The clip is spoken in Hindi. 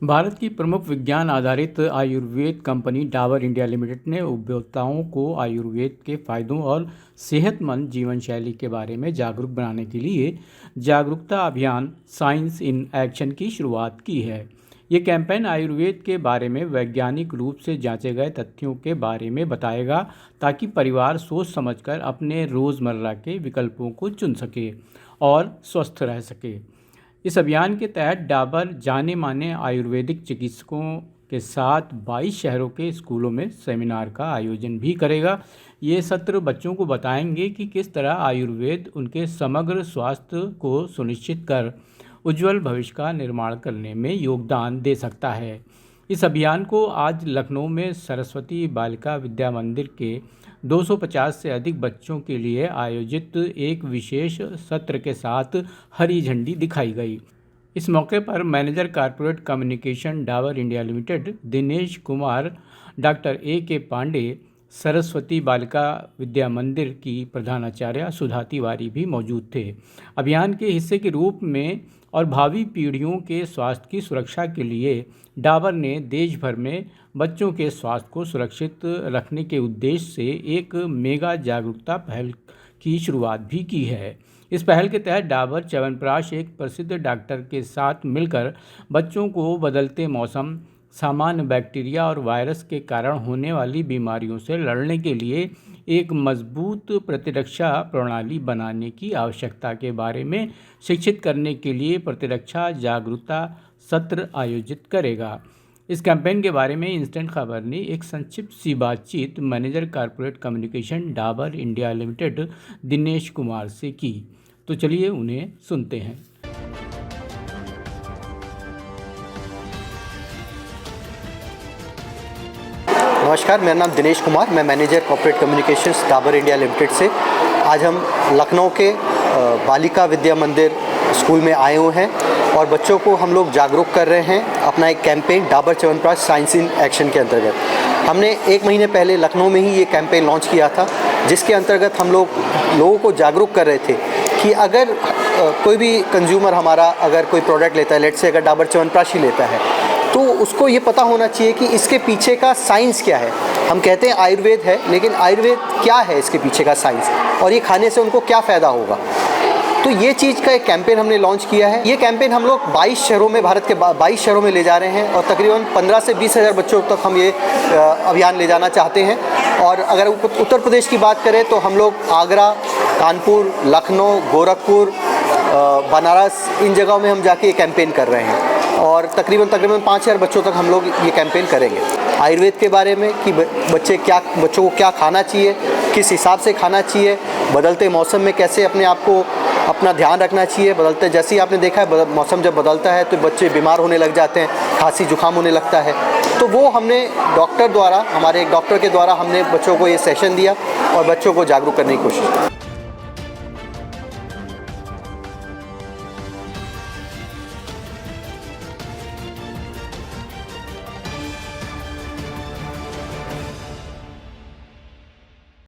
भारत की प्रमुख विज्ञान आधारित Ayurveda company Dabur India limited ने उपभोक्ताओं को आयुर्वेद के फायदों और सेहतमंद जीवन शैली के बारे में जागरूक बनाने के लिए जागरूकता अभियान साइंस इन एक्शन की शुरुआत की है। ये कैंपेन आयुर्वेद के बारे में वैज्ञानिक रूप से जांचे गए तथ्यों के बारे में बताएगा, ताकि परिवार सोच समझकर अपने रोज़मर्रा के विकल्पों को चुन सके और स्वस्थ रह सके। इस अभियान के तहत डाबर जाने माने आयुर्वेदिक चिकित्सकों के साथ 22 शहरों के स्कूलों में सेमिनार का आयोजन भी करेगा। ये सत्र बच्चों को बताएंगे कि किस तरह आयुर्वेद उनके समग्र स्वास्थ्य को सुनिश्चित कर उज्जवल भविष्य का निर्माण करने में योगदान दे सकता है। इस अभियान को आज लखनऊ में सरस्वती बालिका विद्या मंदिर के 250 से अधिक बच्चों के लिए आयोजित एक विशेष सत्र के साथ हरी झंडी दिखाई गई। इस मौके पर manager corporate communication Dabur India limited Dinesh Kumar, doctor A.K. Pande, Saraswati Balika Vidya मंदिर की प्रधानाचार्य सुधा तिवारी भी मौजूद थे। अभियान के हिस्से के रूप में और भावी पीढ़ियों के स्वास्थ्य की सुरक्षा के लिए डाबर ने देश भर में बच्चों के स्वास्थ्य को सुरक्षित रखने के उद्देश्य से एक मेगा जागरूकता पहल की शुरुआत भी की है। इस पहल के तहत डाबर च्यवनप्राश एक प्रसिद्ध डॉक्टर के साथ मिलकर बच्चों को बदलते मौसम, सामान्य बैक्टीरिया और वायरस के कारण होने वाली बीमारियों से लड़ने के लिए एक मजबूत प्रतिरक्षा प्रणाली बनाने की आवश्यकता के बारे में शिक्षित करने के लिए प्रतिरक्षा जागरूकता सत्र आयोजित करेगा। इस कैंपेन के बारे में इंस्टेंट खबर ने एक संक्षिप्त सी बातचीत manager corporate communication Dabur India limited Dinesh Kumar से की। तो चलिए उन्हें सुनते हैं। नमस्कार, मेरा नाम दिनेश कुमार, मैं manager corporate communications Dabur India limited से। आज हम लखनऊ के बालिका विद्या मंदिर स्कूल में आए हुए हैं और बच्चों को हम लोग जागरूक कर रहे हैं अपना एक campaign Dabur chyawanprash science in action के अंतर्गत। हमने 1 महीने पहले लखनऊ में ही ये कैंपेन लॉन्च किया था, जिसके अंतर्गत हम लोगों को जागरूक कर रहे थे कि अगर कोई भी कंज्यूमर हमारा अगर कोई प्रोडक्ट लेता है, लेट से अगर डाबर च्यवनप्राश ही लेता है, तो उसको ये पता होना चाहिए कि इसके पीछे का साइंस क्या है। हम कहते हैं आयुर्वेद है, लेकिन आयुर्वेद क्या है, इसके पीछे का साइंस, और ये खाने से उनको क्या फ़ायदा होगा। तो ये चीज़ का एक कैंपेन हमने लॉन्च किया है। ये कैंपेन हम लोग 22 शहरों में, भारत के 22 शहरों में ले जा रहे हैं और तकरीबन 15 से 20 हज़ार बच्चों तक हम ये अभियान ले जाना चाहते हैं। और अगर उत्तर प्रदेश की बात करें तो हम लोग आगरा, कानपुर, लखनऊ, गोरखपुर, बनारस, इन जगहों में हम जाके ये कैंपेन कर रहे हैं और तकरीबन 5000 बच्चों तक हम लोग ये कैंपेन करेंगे आयुर्वेद के बारे में कि बच्चों को क्या खाना चाहिए, किस हिसाब से खाना चाहिए, बदलते मौसम में कैसे अपना ध्यान रखना चाहिए। जैसे ही आपने देखा है, मौसम जब बदलता है तो बच्चे बीमार होने लग जाते हैं, खांसी जुकाम होने लगता है। तो वो हमने हमारे एक डॉक्टर के द्वारा हमने बच्चों को ये सेशन दिया और बच्चों को जागरूक करने की कोशिश की।